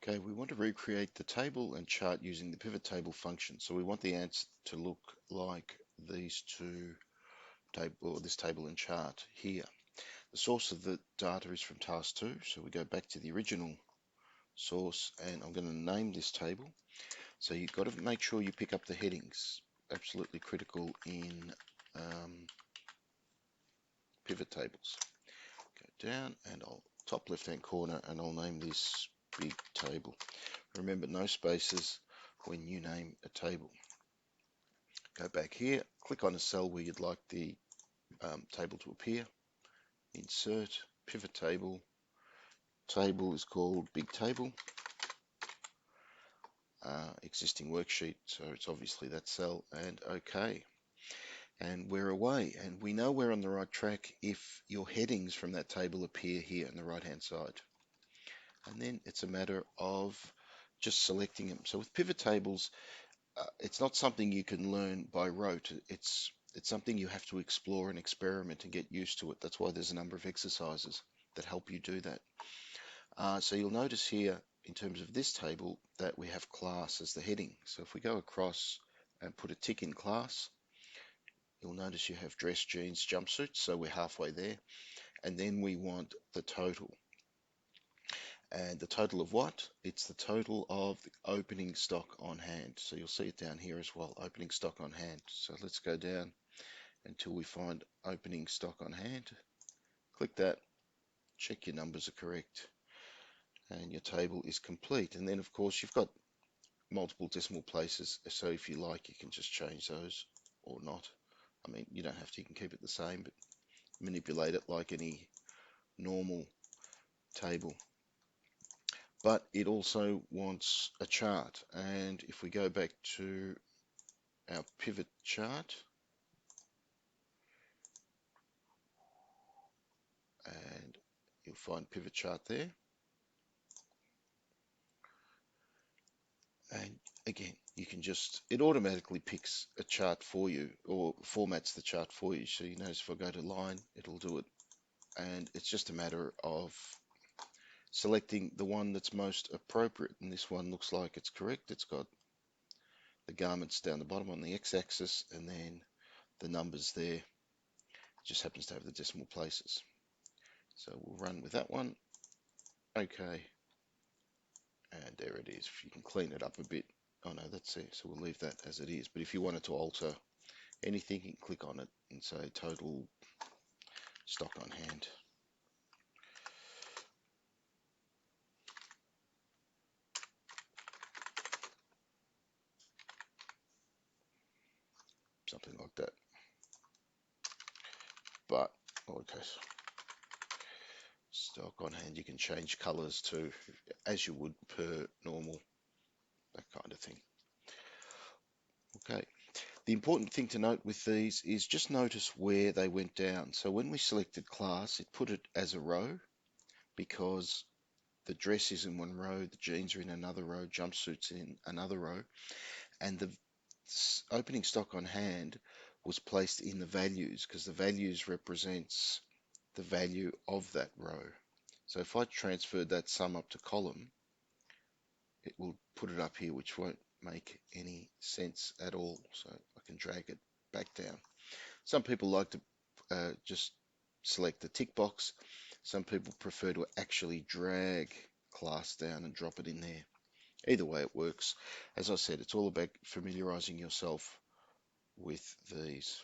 Okay, we want to recreate the table and chart using the pivot table function. So we want the ants to look like these two table, or this table and chart here. The source of the data is from task 2, so we go back to the original source, and I'm going to name this table. So you've got to make sure you pick up the headings. Absolutely critical in pivot tables. Go down, and I'll top left hand corner, and I'll name this big table. Remember, no spaces when you name a table. Go back here, click on a cell where you'd like the table to appear, insert, pivot table. Table is called big table. Existing worksheet, so it's obviously that cell, and OK. And we're away, and we know we're on the right track if your headings from that table appear here on the right hand side. And then it's a matter of just selecting them. So with pivot tables, it's not something you can learn by rote. It's something you have to explore and experiment and get used to it. That's why there's a number of exercises that help you do that. So you'll notice here in terms of this table that we have class as the heading. So if we go across and put a tick in class, you'll notice you have dress, jeans, jumpsuits. So we're halfway there. And then we want the total. And the total of what? It's the total of the opening stock on hand. So you'll see it down here as well, opening stock on hand. So let's go down until we find opening stock on hand. Click that, check your numbers are correct, and your table is complete. And then of course you've got multiple decimal places, so if you like you can just change those or not. I mean, you don't have to, you can keep it the same, but manipulate it like any normal table. But it also wants a chart, and if we go back to our pivot chart, and you'll find pivot chart there, and again you can just, it automatically picks a chart for you or formats the chart for you. So you notice if I go to line, it'll do it, and it's just a matter of selecting the one that's most appropriate, and this one looks like it's correct. It's got the garments down the bottom on the x-axis, and then the numbers there. It just happens to have the decimal places. So we'll run with that one. Okay, and there it is. If you can clean it up a bit. Oh no, that's it. So we'll leave that as it is. But if you wanted to alter anything, you can click on it and say total stock on hand. Something like that. But, okay, stock on hand, you can change colors to as you would per normal, that kind of thing. Okay, the important thing to note with these is just notice where they went down. So when we selected class, it put it as a row because the dress is in one row, the jeans are in another row, jumpsuits in another row, and the opening stock on hand was placed in the values because the values represents the value of that row. So if I transferred that sum up to column, it will put it up here, which won't make any sense at all. So I can drag it back down. Some people like to just select the tick box. Some people prefer to actually drag class down and drop it in there. Either way it works. As I said, it's all about familiarizing yourself with these.